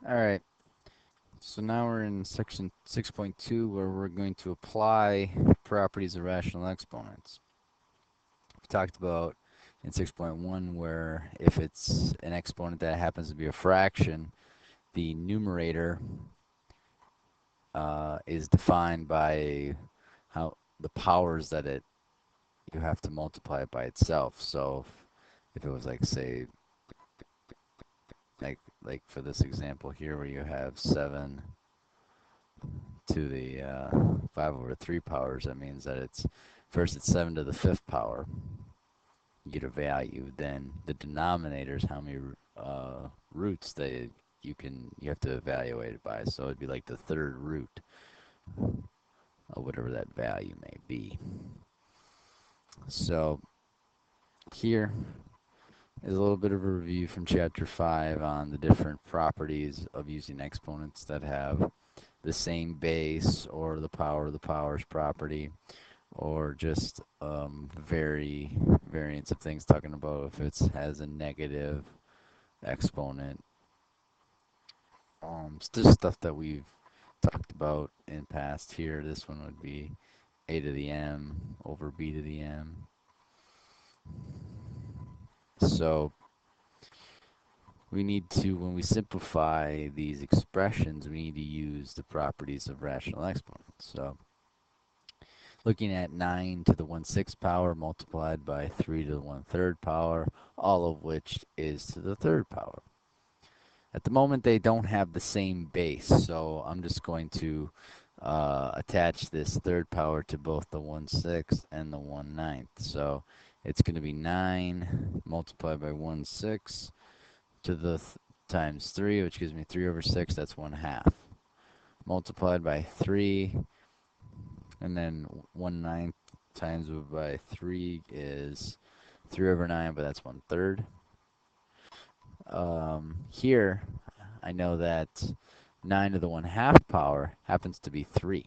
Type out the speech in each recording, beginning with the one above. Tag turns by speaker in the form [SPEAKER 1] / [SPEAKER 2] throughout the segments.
[SPEAKER 1] All right, so now we're in section 6.2 where we're going to apply properties of rational exponents. We talked about in 6.1 where if it's an exponent that happens to be a fraction, the numerator is defined by how the powers that you have to multiply it by itself. So if it was like say like for this example here where you have 7 to the 5 over 3 powers, that means that it's first it's 7 to the 5th power. You get a value, then the denominator is how many roots that you have to evaluate it by. So it'd be like the third root of whatever that value may be. So here is a little bit of a review from chapter 5 on the different properties of using exponents that have the same base or the power of the powers property, or just variants of things, talking about if it has a negative exponent. It's just stuff that we've talked about in past here. This one would be a to the m over b to the m. So we need to, when we simplify these expressions, we need to use the properties of rational exponents. So looking at 9 to the 1/6 power multiplied by 3 to the 1/3 power, all of which is to the third power. At the moment, they don't have the same base, so I'm just going to attach this third power to both the 1/6 and the 1/9. So it's going to be 9 multiplied by 1/6 to the times 3, which gives me 3 over 6, that's 1/2. Multiplied by 3, and then 1/9 times by 3 is 3 over 9, but that's 1/3. Here, I know that 9 to the 1/2 power happens to be 3,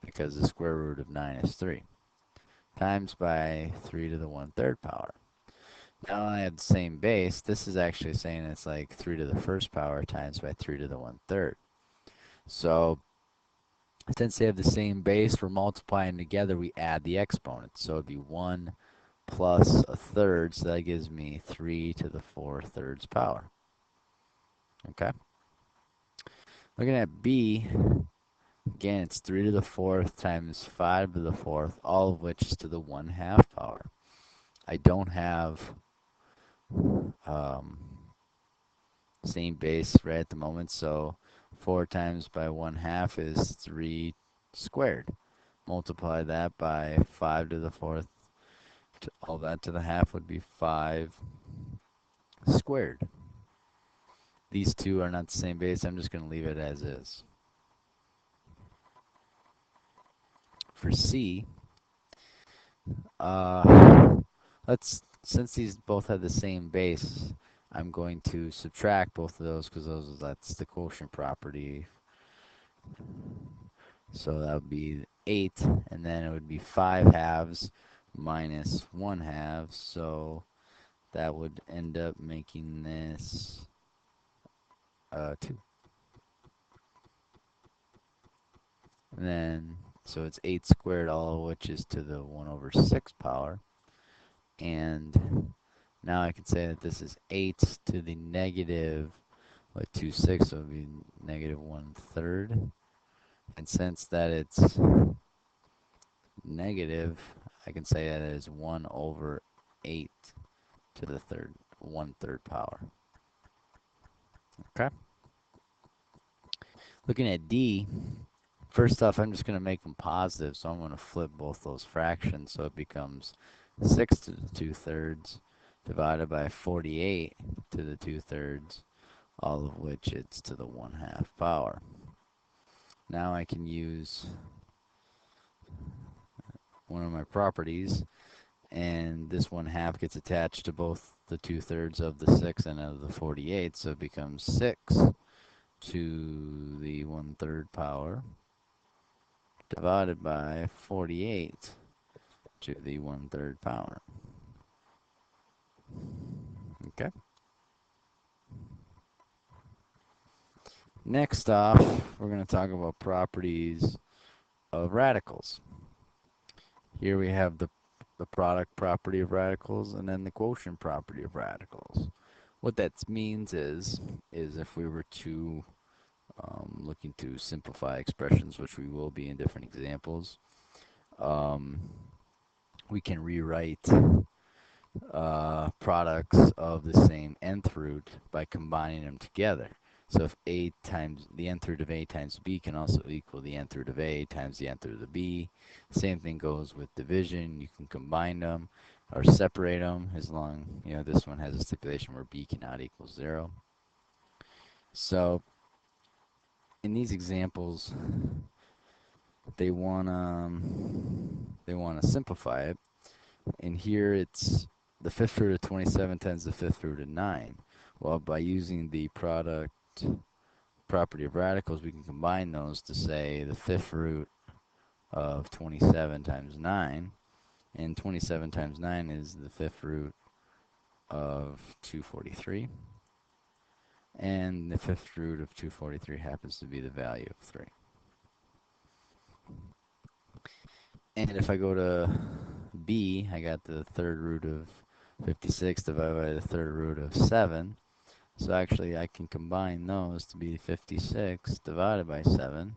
[SPEAKER 1] because the square root of 9 is 3, times by 3 to the 1/3 power. Now I have the same base. This is actually saying it's like 3 to the 1st power times by 3 to the 1/3. So since they have the same base, we're multiplying together, we add the exponents. So it'd be 1 plus 1/3, so that gives me 3 to the 4/3 power. Okay. Looking at B, again, it's 3 to the 4th times 5 to the 4th, all of which is to the 1/2 power. I don't have same base right at the moment, so 4 times by 1/2 is 3 squared. Multiply that by 5 to the 4th, all that to the half would be 5 squared. These two are not the same base, I'm just going to leave it as is. For C, since these both have the same base, I'm going to subtract both of those because that's the quotient property. So that would be 8, and then it would be 5 halves minus 1/2. So that would end up making this 2. And then, so it's 8 squared, all of which is to the 1 over 6 power. And now I can say that this is 8 to the negative, 2/6, so it would be negative 1/3. And since that it's negative, I can say that it is 1 over 8 to the 1/3 power. Okay. Looking at D, first off, I'm just going to make them positive, so I'm going to flip both those fractions, so it becomes 6 to the 2/3 divided by 48 to the 2/3, all of which it's to the 1/2 power. Now I can use one of my properties, and this 1/2 gets attached to both the 2/3 of the 6 and of the 48, so it becomes 6 to the 1/3 power divided by 48 to the 1/3 power. Okay. Next off, we're going to talk about properties of radicals. Here we have the product property of radicals and then the quotient property of radicals. What that means is if we were to looking to simplify expressions, which we will be in different examples, um, we can rewrite products of the same nth root by combining them together. So if a times the nth root of a times b can also equal the nth root of a times the nth root of b. Same thing goes with division. You can combine them or separate them as long, this one has a stipulation where b cannot equal 0. So in these examples, they want to simplify it. And here it's the fifth root of 27 times the fifth root of 9. Well, by using the product property of radicals, we can combine those to say the fifth root of 27 times 9. And 27 times 9 is the fifth root of 243. And the fifth root of 243 happens to be the value of 3. And if I go to b, I got the third root of 56 divided by the third root of 7. So actually I can combine those to be 56 divided by 7,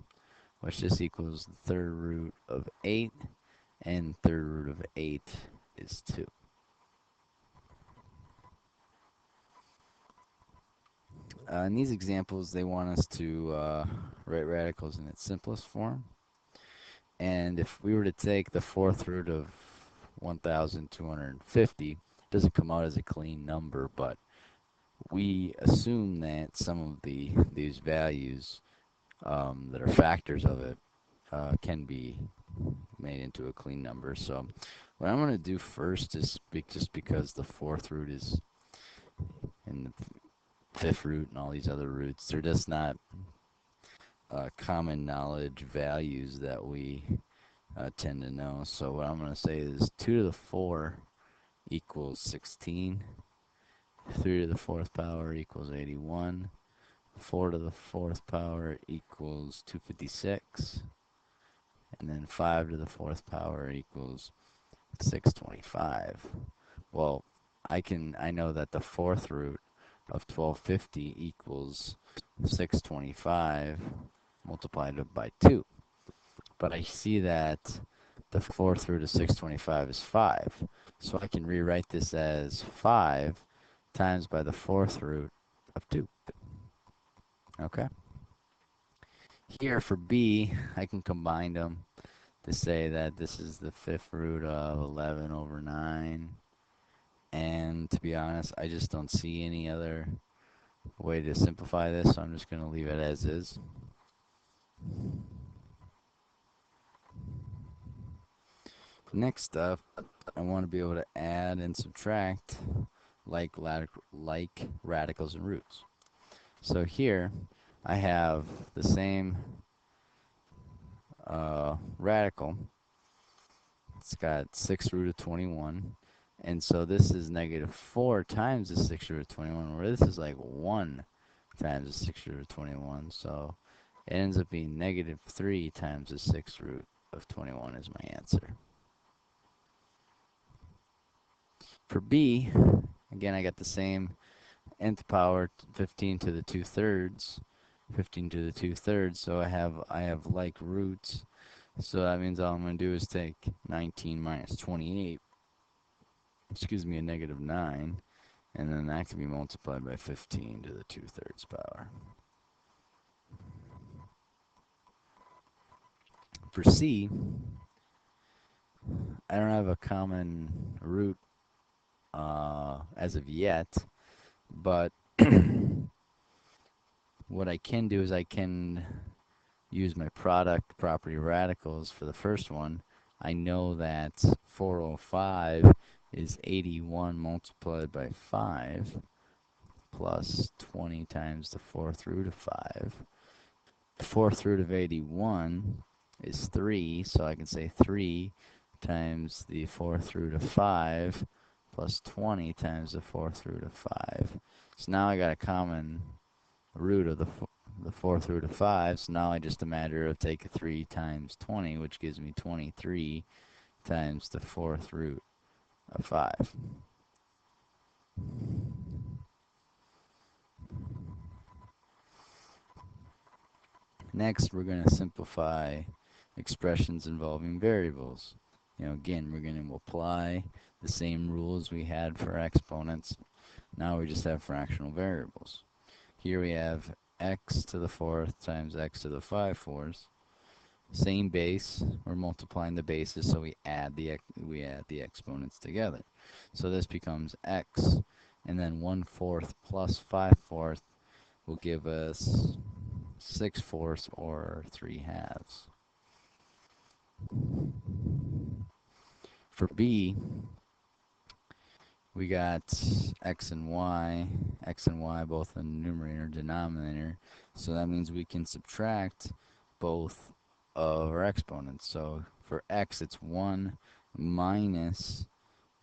[SPEAKER 1] which just equals the third root of 8, and third root of 8 is 2. In these examples, they want us to write radicals in its simplest form. And if we were to take the fourth root of 1,250, it doesn't come out as a clean number, but we assume that some of these values that are factors of it can be made into a clean number. So what I'm going to do first is just because the fourth root is in the fifth root and all these other roots, they're just not common knowledge values that we tend to know. So what I'm going to say is 2 to the 4 equals 16. 3 to the fourth power equals 81. 4 to the fourth power equals 256. And then 5 to the fourth power equals 625. Well, I know that the fourth root of 1250 equals 625 multiplied by 2. But I see that the fourth root of 625 is 5. So I can rewrite this as 5 times by the fourth root of 2. Okay? Here for b, I can combine them to say that this is the fifth root of 11 over 9. And to be honest, I just don't see any other way to simplify this, so I'm just going to leave it as is. Next up, I want to be able to add and subtract like radicals and roots. So here, I have the same radical. It's got 6 root of 21. And so this is negative 4 times the 6 root of 21, where this is like 1 times the 6 root of 21. So it ends up being negative 3 times the 6 root of 21 is my answer. For b, again, I got the same nth power, 15 to the 2/3. 15 to the 2/3, so I have like roots. So that means all I'm going to do is take 19 minus 28, excuse me, a negative 9, and then that can be multiplied by 15 to the 2/3 power. For c, I don't have a common root as of yet, but what I can do is I can use my product property radicals for the first one. I know that 405 is 81 multiplied by 5 plus 20 times the fourth root of 5. The fourth root of 81 is 3, so I can say 3 times the fourth root of 5 plus 20 times the fourth root of 5. So now I got a common root of the the fourth root of 5, so now I just a matter of take 3 times 20, which gives me 23 times the fourth root of 5. Next, we're going to simplify expressions involving variables. Again, we're going to apply the same rules we had for exponents. Now we just have fractional variables. Here we have x to the fourth times x to the 5/4. Same base. We're multiplying the bases, so we add the exponents together. So this becomes x, and then 1/4 plus 5/4 will give us 6/4 or 3/2. For b, we got x and y both in numerator and denominator, so that means we can subtract both of our exponents. So for x, it's 1 minus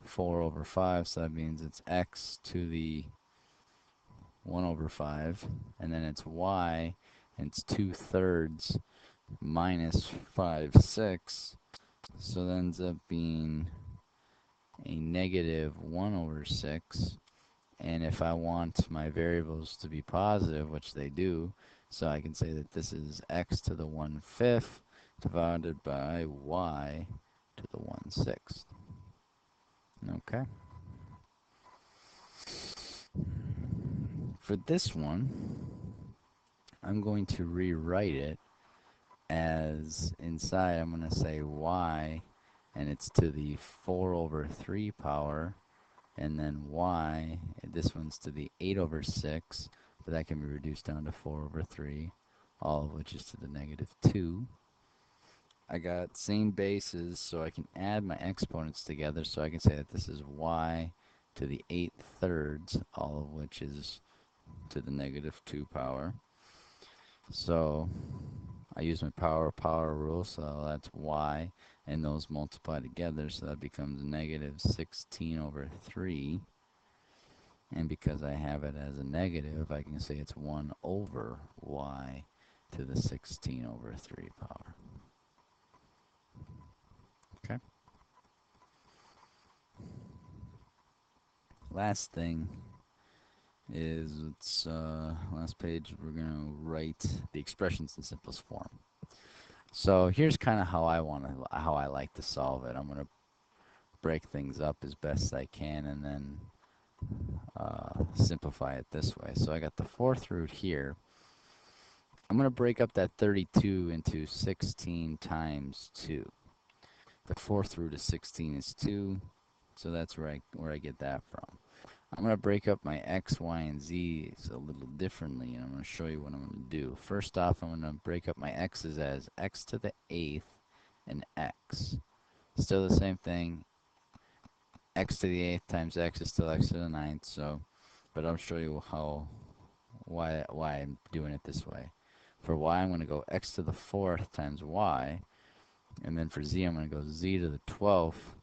[SPEAKER 1] 4/5, so that means it's x to the 1/5, and then it's y, and it's 2/3 minus 5/6, so that ends up being a negative 1/6. And if I want my variables to be positive, which they do, so I can say that this is x to the 1/5 divided by y to the 1/6. Okay. For this one, I'm going to rewrite it as inside I'm going to say y, and it's to the 4/3 power, and then y, this one's to the 8/6, but that can be reduced down to 4/3, all of which is to the -2. I got same bases, so I can add my exponents together, so I can say that this is y to the 8/3, all of which is to the -2 power. So I use my power rule, so that's y, and those multiply together, so that becomes -16/3. And because I have it as a negative, I can say it's 1 over y to the 16/3 power. Okay. Last thing is, last page, we're going to write the expressions in simplest form. So here's kind of how I like to solve it. I'm going to break things up as best I can and then simplify it this way. So I got the fourth root here. I'm going to break up that 32 into 16 times 2. The fourth root of 16 is 2, so that's where I get that from. I'm going to break up my x, y, and z a little differently, and I'm going to show you what I'm going to do. First off, I'm going to break up my x's as x to the 8th and x. Still the same thing. X to the 8th times x is still x to the 9th, so, but I'll show you why I'm doing it this way. For y, I'm going to go x to the 4th times y, and then for z, I'm going to go z to the 12th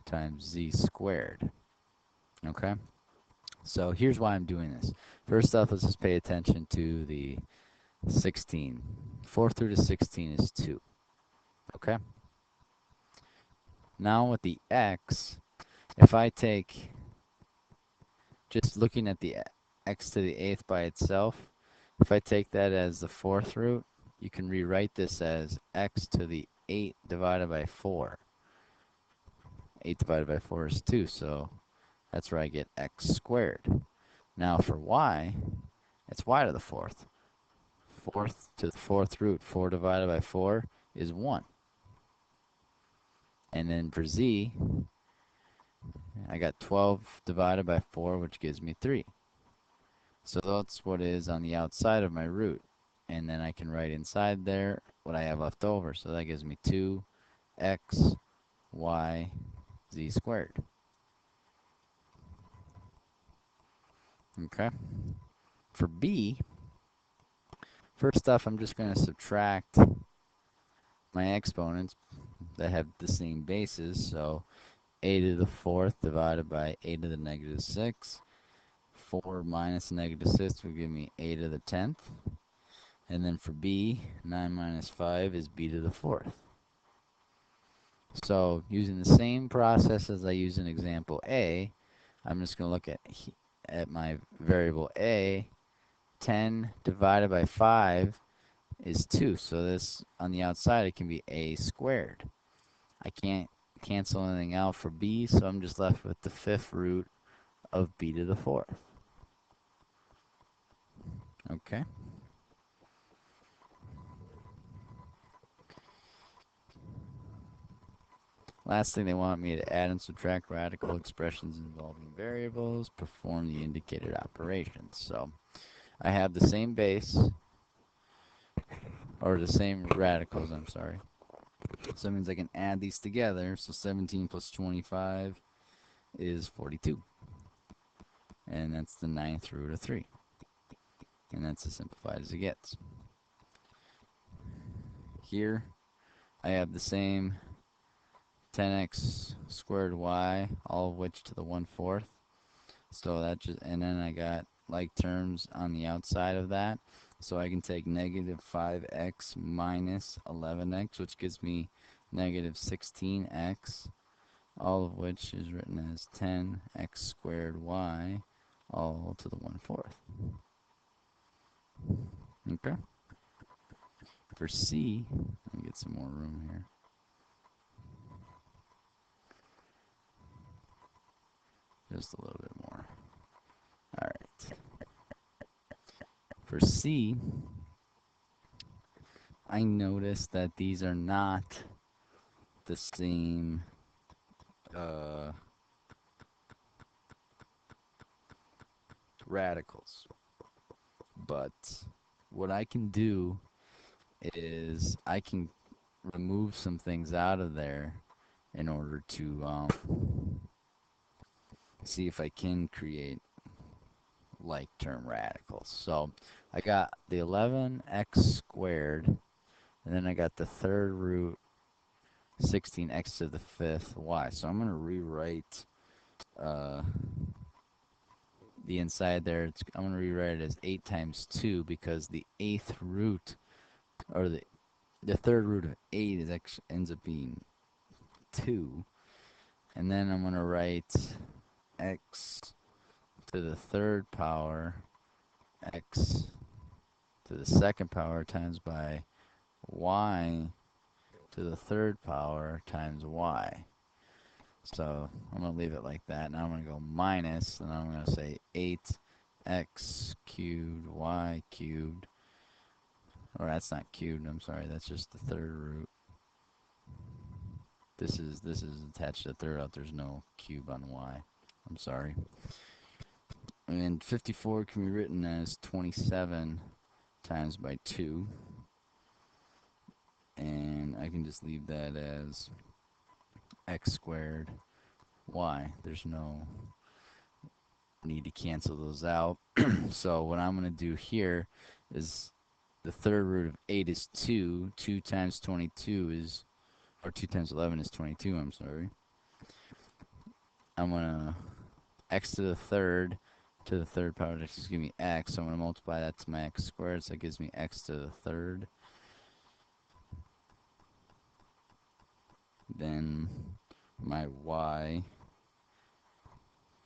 [SPEAKER 1] times z squared. Okay? So here's why I'm doing this. First off, let's just pay attention to the 16. 4th root of 16 is 2. Okay? Now with the x, if I take, just looking at the x to the 8th by itself, if I take that as the 4th root, you can rewrite this as x to the 8 divided by 4. 8 divided by 4 is 2, so that's where I get x squared. Now for y, it's y to the 4th. 4th to the 4th root, 4 divided by 4 is 1. And then for z, I got 12 divided by 4, which gives me 3. So that's what is on the outside of my root. And then I can write inside there what I have left over. So that gives me 2x, y, z squared. Okay. For b, first off, I'm just going to subtract my exponents that have the same bases. So a to the 4th divided by a to the -6. 4 minus negative 6 will give me a to the 10th. And then for b, 9 minus 5 is b to the 4th. So using the same process as I used in example A, I'm just going to look at my variable a. 10 divided by 5 is 2. So this, on the outside, it can be a squared. I can't cancel anything out for b, so I'm just left with the 5th root of b to the 4th. Okay. Last thing, they want me to add and subtract radical expressions involving variables, perform the indicated operations. So I have the same base, or the same radicals, I'm sorry. So that means I can add these together. So 17 plus 25 is 42. And that's the 9th root of 3. And that's as simplified as it gets. Here, I have the same 10x squared y, all of which to the 1/4. So that just, and then I got like terms on the outside of that. So I can take negative 5x minus 11x, which gives me negative 16x, all of which is written as 10x squared y, all to the 1/4. Okay. For C, let me get some more room here. Just a little bit more. All right. For C, I noticed that these are not the same radicals. But what I can do is I can remove some things out of there in order to see if I can create like term radicals. So I got the 11x squared, and then I got the 3rd root 16x to the 5th y. So I'm going to rewrite the inside there. I'm going to rewrite it as 8 times 2 because the 8th root, or the 3rd root of 8 is actually ends up being 2. And then I'm going to write x to the 3rd power, x to the 2nd power times by y to the 3rd power times y. So I'm going to leave it like that. Now I'm going to go minus, and I'm going to say 8x cubed y cubed. Or that's not cubed, I'm sorry, that's just the 3rd root. This is attached to the 3rd out. There's no cube on y. I'm sorry. And 54 can be written as 27 times by 2. And I can just leave that as x squared y. There's no need to cancel those out. So what I'm going to do here is the 3rd root of 8 is 2. 2 times 22 is, or 2 times 11 is 22, I'm sorry. I'm going to x to the 3rd power, that just give me x. So I'm going to multiply that to my x squared, so it gives me x to the 3rd. Then my y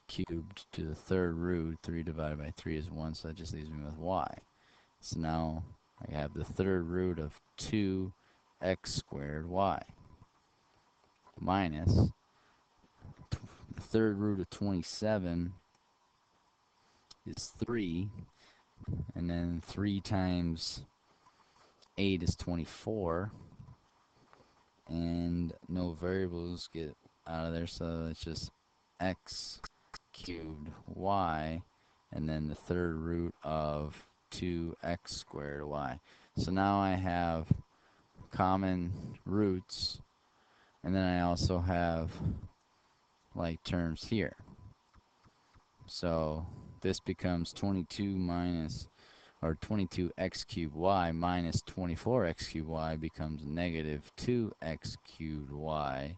[SPEAKER 1] cubed to the 3rd root, 3 divided by 3 is 1, so that just leaves me with y. So now I have the 3rd root of 2x squared y minus the 3rd root of 27 is 3, and then 3 times 8 is 24, and no variables get out of there, so it's just x cubed y, and then the 3rd root of 2x squared y. So now I have common roots, and then I also have like terms here. So this becomes 22 minus, or 22x cubed y minus 24x cubed y becomes negative 2x cubed y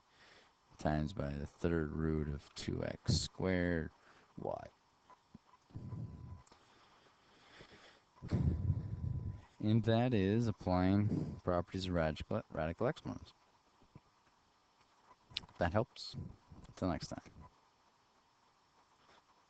[SPEAKER 1] times by the 3rd root of 2x squared y. And that is applying properties of radical exponents. That helps. Until next time.